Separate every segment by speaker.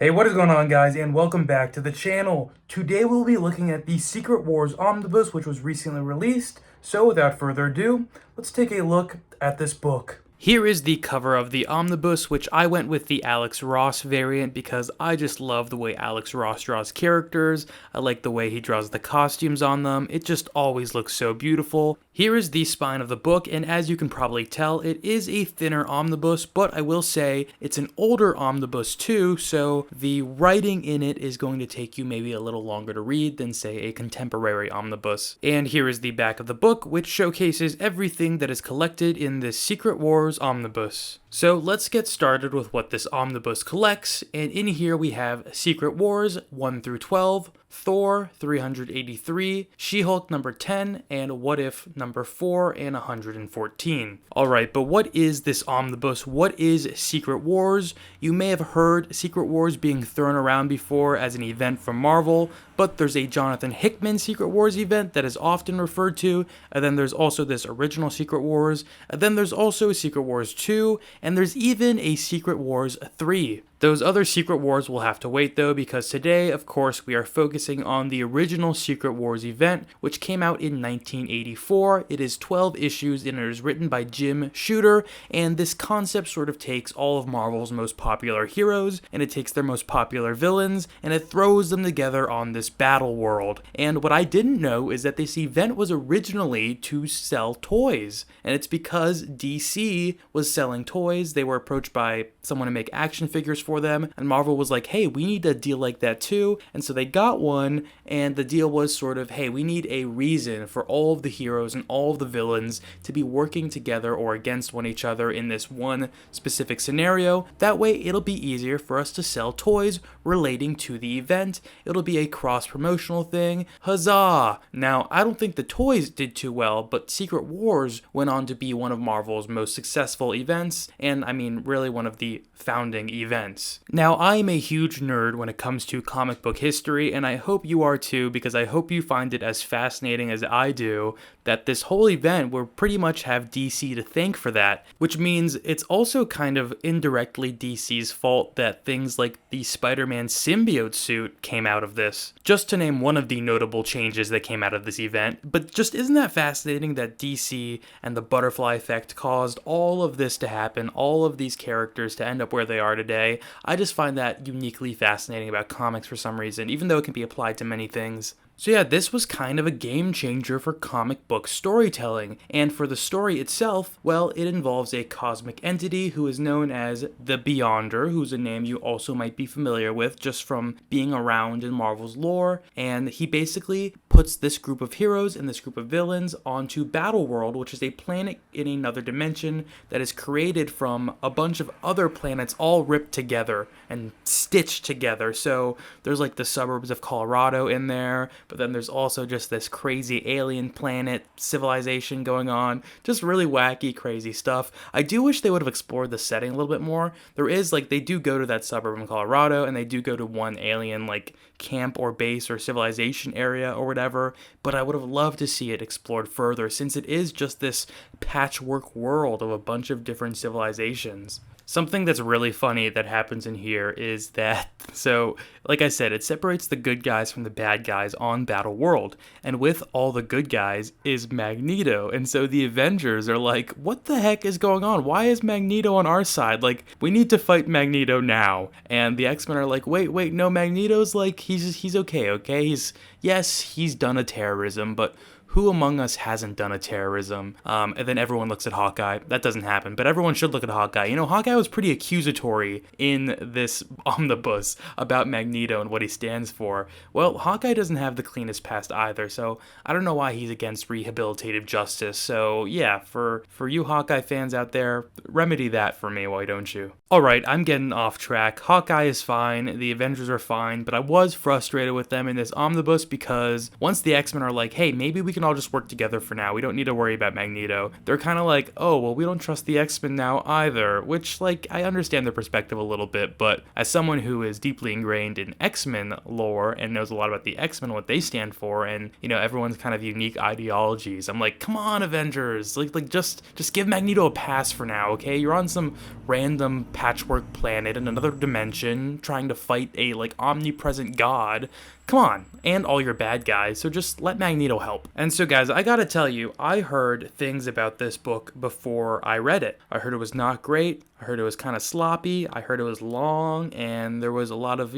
Speaker 1: Hey, what is going on, guys, and welcome back to the channel. Today we'll be looking at the Secret Wars Omnibus, which was recently released. So without further ado, let's take a look at this book. Here is the cover of the Omnibus, which I went with the Alex Ross variant because I just love the way Alex Ross draws characters. I like the way he draws the costumes on them. It just always looks so beautiful. Here is the spine of the book, and as you can probably tell, it is a thinner omnibus, but I will say it's an older omnibus too, so the writing in it is going to take you maybe a little longer to read than, say, a contemporary omnibus. And here is the back of the book, which showcases everything that is collected in this Secret Wars Omnibus. So let's get started with what this omnibus collects, and in here we have Secret Wars 1 through 12, Thor 383, She-Hulk number 10, and What If number 4 and 114. Alright, but what is this omnibus? What is Secret Wars? You may have heard Secret Wars being thrown around before as an event from Marvel, but there's a Jonathan Hickman Secret Wars event that is often referred to, and then there's also this original Secret Wars, and then there's also Secret Wars 2, and there's even a Secret Wars 3. Those other Secret Wars will have to wait though, because today, of course, we are focusing on the original Secret Wars event, which came out in 1984. It is 12 issues and it is written by Jim Shooter, and this concept sort of takes all of Marvel's most popular heroes, and it takes their most popular villains, and it throws them together on this Battleworld. And what I didn't know is that this event was originally to sell toys, and it's because DC was selling toys. They were approached by someone to make action figures for them, and Marvel was like, hey, we need a deal like that too, and so they got one, and the deal was sort of, hey, we need a reason for all of the heroes and all of the villains to be working together or against one each other in this one specific scenario. That way it'll be easier for us to sell toys relating to the event. It'll be a cross-promotional thing. Huzzah! Now, I don't think the toys did too well, but Secret Wars went on to be one of Marvel's most successful events, and I mean really one of the founding events. Now, I'm a huge nerd when it comes to comic book history, and I hope you are too, because I hope you find it as fascinating as I do, that this whole event will pretty much have DC to thank for that, which means it's also kind of indirectly DC's fault that things like the Spider-Man symbiote suit came out of this, just to name one of the notable changes that came out of this event. But just isn't that fascinating that DC and the butterfly effect caused all of this to happen, all of these characters to end up where they are today? I just find that uniquely fascinating about comics for some reason, even though it can be applied to many things. So yeah, this was kind of a game changer for comic book storytelling, and for the story itself, well, it involves a cosmic entity who is known as the Beyonder, who's a name you also might be familiar with just from being around in Marvel's lore, and he basically puts this group of heroes and this group of villains onto Battleworld, which is a planet in another dimension that is created from a bunch of other planets all ripped together and stitched together. So there's like the suburbs of Colorado in there, but then there's also just this crazy alien planet civilization going on. Just really wacky, crazy stuff. I do wish they would have explored the setting a little bit more. There is, like, they do go to that suburb in Colorado, and they do go to one alien, like, camp or base or civilization area or whatever, but I would have loved to see it explored further, since it is just this patchwork world of a bunch of different civilizations. Something that's really funny that happens in here is that, so, like I said, it separates the good guys from the bad guys on Battleworld, and with all the good guys is Magneto, and so the Avengers are like, what the heck is going on? Why is Magneto on our side? Like, we need to fight Magneto now. And the X-Men are like, wait, no, Magneto's like, he's okay? He's done a terrorism, but who among us hasn't done a terrorism? And then everyone looks at Hawkeye. That doesn't happen, but everyone should look at Hawkeye. You know, Hawkeye was pretty accusatory in this omnibus about Magneto and what he stands for. Well, Hawkeye doesn't have the cleanest past either, so I don't know why he's against rehabilitative justice. So yeah, for you Hawkeye fans out there, remedy that for me, why don't you? Alright, I'm getting off track. Hawkeye is fine, the Avengers are fine, but I was frustrated with them in this omnibus because once the X-Men are like, hey, maybe we can all just work together for now, we don't need to worry about Magneto, they're kind of like, oh, well, we don't trust the X-Men now either, which, like, I understand their perspective a little bit, but as someone who is deeply ingrained in X-Men lore and knows a lot about the X-Men, what they stand for, and, you know, everyone's kind of unique ideologies, I'm like, come on, Avengers, like just give Magneto a pass for now, okay? You're on some random patchwork planet in another dimension, trying to fight a, like, omnipresent god. Come on, and all your bad guys, so just let Magneto help. And so guys, I gotta tell you, I heard things about this book before I read it. I heard it was not great, I heard it was kind of sloppy, I heard it was long, and there was a lot of,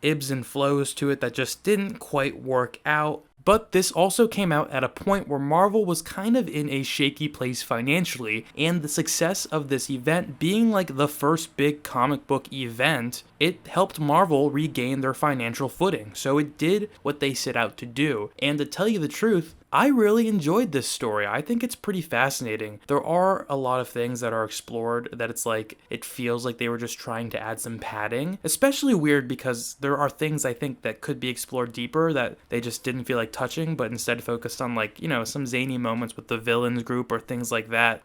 Speaker 1: ebbs and flows to it that just didn't quite work out. But this also came out at a point where Marvel was kind of in a shaky place financially, and the success of this event being like the first big comic book event, it helped Marvel regain their financial footing. So it did what they set out to do. And to tell you the truth, I really enjoyed this story. I think it's pretty fascinating. There are a lot of things that are explored that it's like, it feels like they were just trying to add some padding. Especially weird because there are things I think that could be explored deeper that they just didn't feel like touching, but instead focused on like, some zany moments with the villains group or things like that.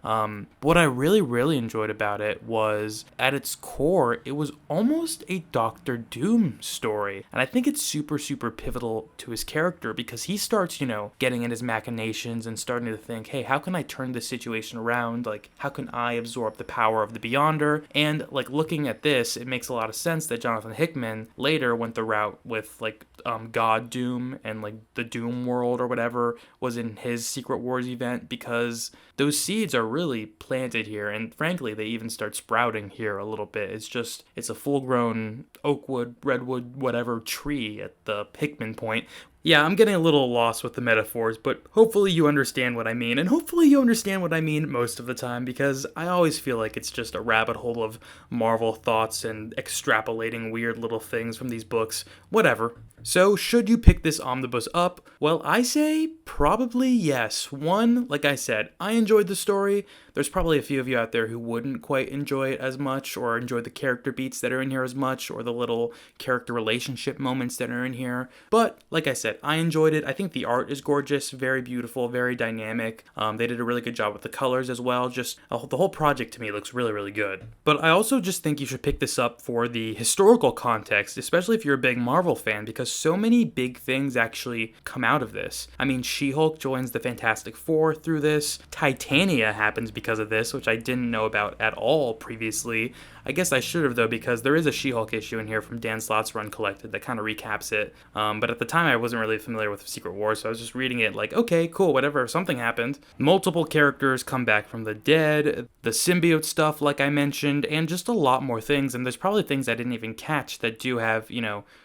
Speaker 1: What I really enjoyed about it was, at its core, it was almost a Doctor Doom story. And I think it's super pivotal to his character because he starts, getting in his machinations and starting to think, hey, how can I turn this situation around? Like, how can I absorb the power of the Beyonder? And like looking at this, it makes a lot of sense that Jonathan Hickman later went the route with like God Doom and like the Doom World or whatever was in his Secret Wars event, because those seeds are really planted here, and frankly they even start sprouting here a little bit. It's a full-grown oakwood, redwood, whatever tree at the Hickman point. Yeah, I'm getting a little lost with the metaphors, but hopefully you understand what I mean, and hopefully you understand what I mean most of the time, because I always feel like it's just a rabbit hole of Marvel thoughts and extrapolating weird little things from these books, whatever. So, should you pick this omnibus up? Well, I say probably yes. One, like I said, I enjoyed the story. There's probably a few of you out there who wouldn't quite enjoy it as much, or enjoy the character beats that are in here as much, or the little character relationship moments that are in here. But, like I said, I enjoyed it. I think the art is gorgeous, very beautiful, very dynamic. They did a really good job with the colors as well. Just the whole project to me looks really good. But I also just think you should pick this up for the historical context, especially if you're a big Marvel fan, because so many big things actually come out of this. I mean, She-Hulk joins the Fantastic Four through this. Titania happens because of this, which I didn't know about at all previously. I guess I should have, though, because there is a She-Hulk issue in here from Dan Slott's run collected that kind of recaps it. But at the time, I wasn't really familiar with Secret Wars, so I was just reading it like, okay, cool, whatever, something happened. Multiple characters come back from the dead, the symbiote stuff, like I mentioned, and just a lot more things. And there's probably things I didn't even catch that do have,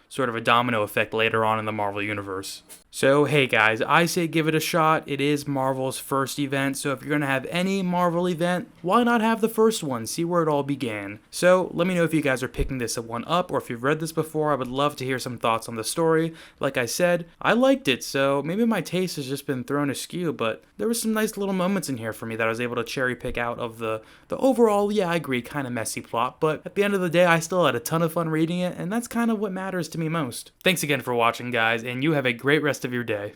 Speaker 1: sort of a domino effect later on in the Marvel Universe. So, hey guys, I say give it a shot. It is Marvel's first event, so if you're going to have any Marvel event, why not have the first one? See where it all began. So, let me know if you guys are picking this one up, or if you've read this before. I would love to hear some thoughts on the story. Like I said, I liked it, so maybe my taste has just been thrown askew, but there were some nice little moments in here for me that I was able to cherry pick out of the overall, yeah, I agree, kind of messy plot, but at the end of the day, I still had a ton of fun reading it, and that's kind of what matters to me most. Thanks again for watching, guys, and you have a great rest of your day.